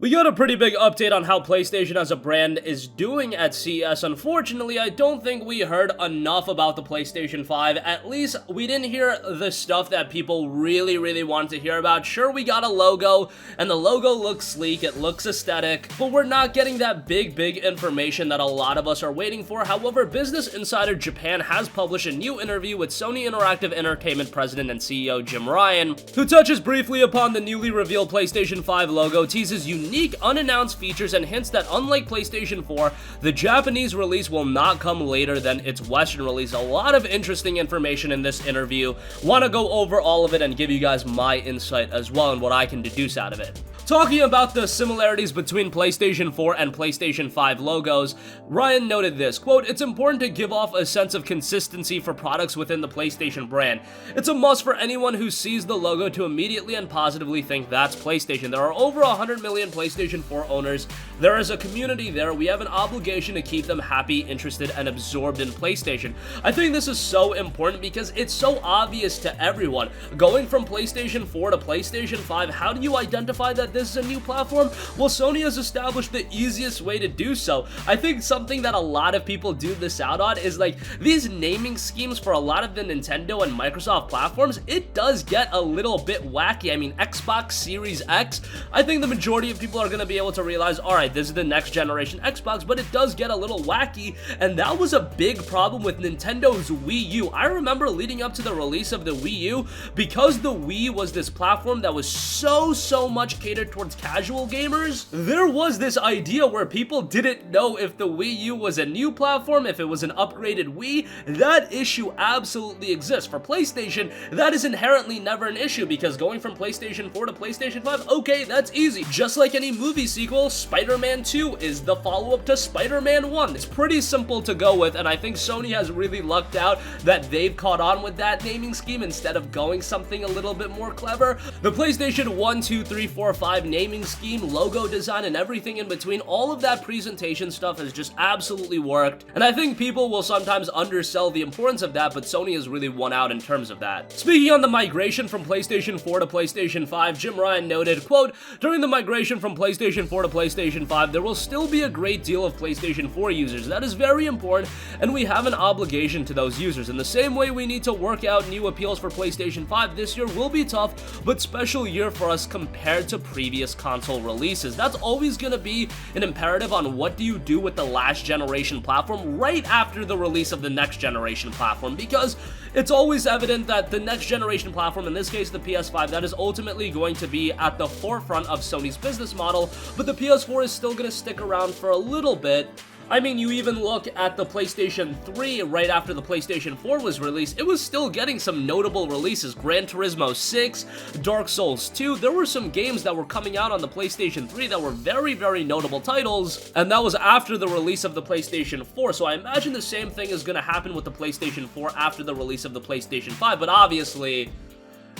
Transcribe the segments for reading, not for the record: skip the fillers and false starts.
We got a pretty big update on how PlayStation as a brand is doing at CES. Unfortunately, I don't think we heard enough about the PlayStation 5. At least, we didn't hear the stuff that people really wanted to hear about. Sure, we got a logo, and the logo looks sleek, it looks aesthetic, but we're not getting that big information that a lot of us are waiting for. However, Business Insider Japan has published a new interview with Sony Interactive Entertainment President and CEO Jim Ryan, who touches briefly upon the newly revealed PlayStation 5 logo, teases unique unannounced features, and hints that unlike PlayStation 4, the Japanese release will not come later than its Western release. A lot of interesting information in this interview. Want to go over all of it and give you guys my insight as well and what I can deduce out of it. Talking about the similarities between PlayStation 4 and PlayStation 5 logos, Ryan noted this, quote, "It's important to give off a sense of consistency for products within the PlayStation brand. It's a must for anyone who sees the logo to immediately and positively think that's PlayStation. There are over 100 million PlayStation 4 owners. There is a community there. We have an obligation to keep them happy, interested, and absorbed in PlayStation." I think this is so important because it's so obvious to everyone. Going from PlayStation 4 to PlayStation 5, how do you identify that this is a new platform? Well, Sony has established the easiest way to do so. I think something that a lot of people do this out on is like these naming schemes for a lot of the Nintendo and Microsoft platforms. It does get a little bit wacky. I mean, Xbox Series X, I think the majority of people are going to be able to realize, all right, this is the next generation Xbox, but it does get a little wacky, and that was a big problem with Nintendo's Wii U. I remember leading up to the release of the Wii U, because the Wii was this platform that was so much catered towards casual gamers, there was this idea where people didn't know if the Wii U was a new platform, if it was an upgraded Wii. That issue absolutely exists. For PlayStation, that is inherently never an issue, because going from PlayStation 4 to PlayStation 5, okay, that's easy. Just like any movie sequel, Spider-Man 2 is the follow-up to Spider-Man 1. It's pretty simple to go with, and I think Sony has really lucked out that they've caught on with that naming scheme instead of going something a little bit more clever. The PlayStation 1, 2, 3, 4, 5 naming scheme, logo design, and everything in between, all of that presentation stuff has just absolutely worked, and I think people will sometimes undersell the importance of that, but Sony has really won out in terms of that. Speaking on the migration from PlayStation 4 to PlayStation 5, Jim Ryan noted, quote, "During the migration from PlayStation 4 to PlayStation 5, there will still be a great deal of PlayStation 4 users. That is very important, and we have an obligation to those users. In the same way we need to work out new appeals for PlayStation 5, this year will be tough, but special year for us compared to previous console releases." That's always going to be an imperative on what do you do with the last generation platform right after the release of the next generation platform, because it's always evident that the next generation platform, in this case the PS5, that is ultimately going to be at the forefront of Sony's business model, but the PS4 is still going to stick around for a little bit. I mean, you even look at the PlayStation 3 right after the PlayStation 4 was released, it was still getting some notable releases. Gran Turismo 6, Dark Souls 2, there were some games that were coming out on the PlayStation 3 that were very notable titles, and that was after the release of the PlayStation 4, so I imagine the same thing is going to happen with the PlayStation 4 after the release of the PlayStation 5, but obviously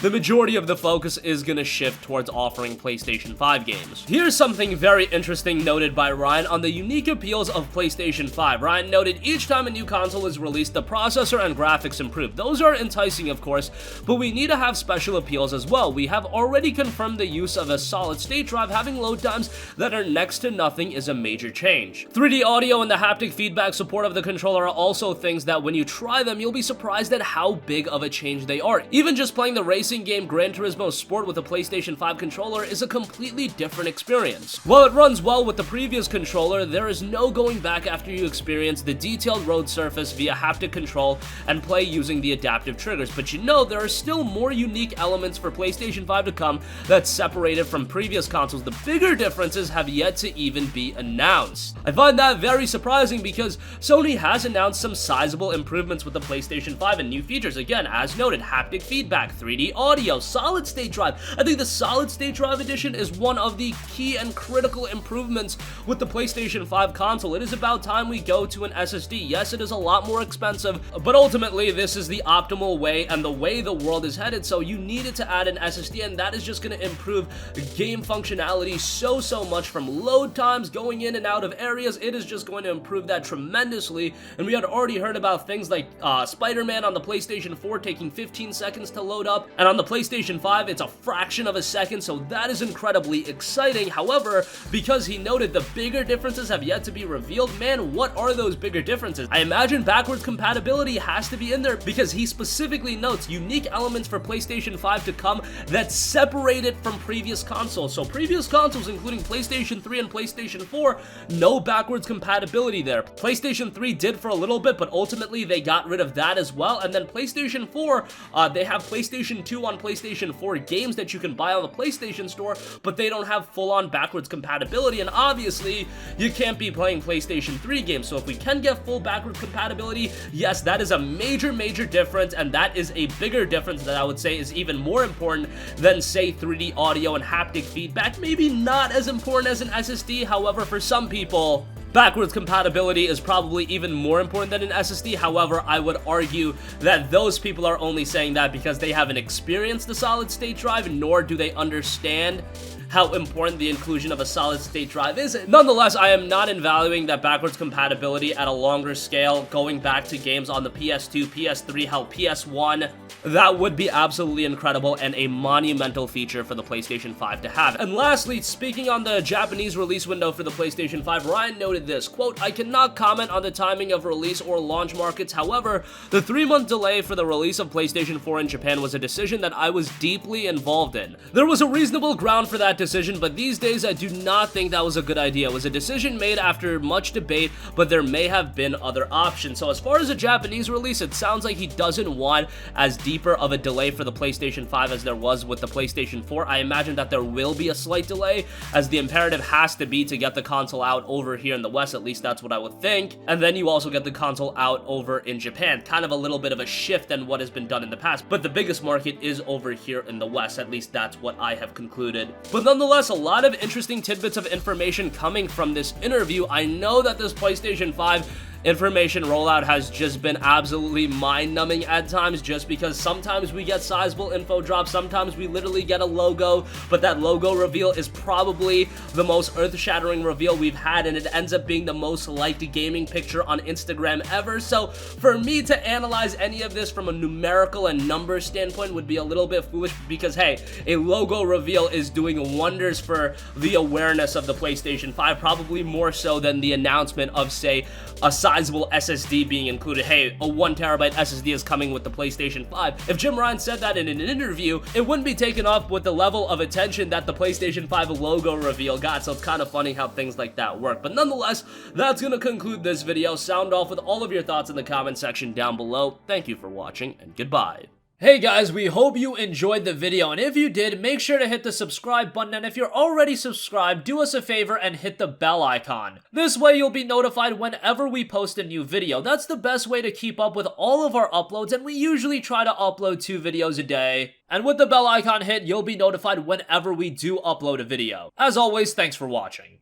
the majority of the focus is going to shift towards offering PlayStation 5 games. Here's something very interesting noted by Ryan on the unique appeals of PlayStation 5. Ryan noted, "Each time a new console is released, the processor and graphics improve. Those are enticing, of course, but we need to have special appeals as well. We have already confirmed the use of a solid-state drive. Having load times that are next to nothing is a major change. 3D audio and the haptic feedback support of the controller are also things that when you try them, you'll be surprised at how big of a change they are. Even just playing the racing game Gran Turismo Sport with a PlayStation 5 controller is a completely different experience. While it runs well with the previous controller, there is no going back after you experience the detailed road surface via haptic control and play using the adaptive triggers. But you know, there are still more unique elements for PlayStation 5 to come that's separated from previous consoles. The bigger differences have yet to even be announced." I find that very surprising because Sony has announced some sizable improvements with the PlayStation 5 and new features. Again, as noted, haptic feedback, 3D audio, solid-state drive. I think the solid-state drive edition is one of the key and critical improvements with the PlayStation 5 console. It is about time we go to an SSD. Yes, it is a lot more expensive, but ultimately this is the optimal way and the way the world is headed, so you needed to add an SSD, and that is just going to improve game functionality so much, from load times, going in and out of areas. It is just going to improve that tremendously, and we had already heard about things like Spider-Man on the PlayStation 4 taking 15 seconds to load up, and on the PlayStation 5, it's a fraction of a second, so that is incredibly exciting. However, because he noted the bigger differences have yet to be revealed, man, what are those bigger differences? I imagine backwards compatibility has to be in there, because he specifically notes unique elements for PlayStation 5 to come that separate it from previous consoles. So previous consoles, including PlayStation 3 and PlayStation 4, no backwards compatibility there. PlayStation 3 did for a little bit, but ultimately they got rid of that as well. And then PlayStation 4, they have PlayStation 2 on PlayStation 4 games that you can buy on the PlayStation Store, but they don't have full-on backwards compatibility. And obviously, you can't be playing PlayStation 3 games. So if we can get full backwards compatibility, yes, that is a major, major difference, and that is a bigger difference that I would say is even more important than, say, 3D audio and haptic feedback. Maybe not as important as an SSD, however, for some people, backwards compatibility is probably even more important than an SSD. However, I would argue that those people are only saying that because they haven't experienced the solid-state drive, nor do they understand how important the inclusion of a solid-state drive is. Nonetheless, I am not invaluing that backwards compatibility at a longer scale, going back to games on the PS2, PS3, hell, PS1. That would be absolutely incredible and a monumental feature for the PlayStation 5 to have. And lastly, speaking on the Japanese release window for the PlayStation 5, Ryan noted this, quote, "I cannot comment on the timing of release or launch markets. However, the 3-month delay for the release of PlayStation 4 in Japan was a decision that I was deeply involved in. There was a reasonable ground for that decision, but these days I do not think that was a good idea. It was a decision made after much debate, but there may have been other options." So as far as a Japanese release, it sounds like he doesn't want as deeper of a delay for the PlayStation 5 as there was with the PlayStation 4. I imagine that there will be a slight delay, as the imperative has to be to get the console out over here in the West. At least that's what I would think. And then you also get the console out over in Japan. Kind of a little bit of a shift than what has been done in the past, but the biggest market is over here in the West. At least that's what I have concluded. But nonetheless, a lot of interesting tidbits of information coming from this interview. I know that this PlayStation 5 information rollout has just been absolutely mind-numbing at times, just because sometimes we get sizable info drops, sometimes we literally get a logo, but that logo reveal is probably the most earth-shattering reveal we've had, and it ends up being the most liked gaming picture on Instagram ever. So for me to analyze any of this from a numerical and numbers standpoint would be a little bit foolish, because hey, a logo reveal is doing wonders for the awareness of the PlayStation 5, probably more so than the announcement of, say, a sizable SSD being included. Hey, a 1TB SSD is coming with the PlayStation 5. If Jim Ryan said that in an interview, it wouldn't be taken up with the level of attention that the PlayStation 5 logo reveal got, so it's kind of funny how things like that work. But nonetheless, that's gonna conclude this video. Sound off with all of your thoughts in the comment section down below. Thank you for watching, and goodbye. Hey guys, we hope you enjoyed the video, and if you did, make sure to hit the subscribe button, and if you're already subscribed, do us a favor and hit the bell icon. This way you'll be notified whenever we post a new video. That's the best way to keep up with all of our uploads, and we usually try to upload 2 videos a day. And with the bell icon hit, you'll be notified whenever we do upload a video. As always, thanks for watching.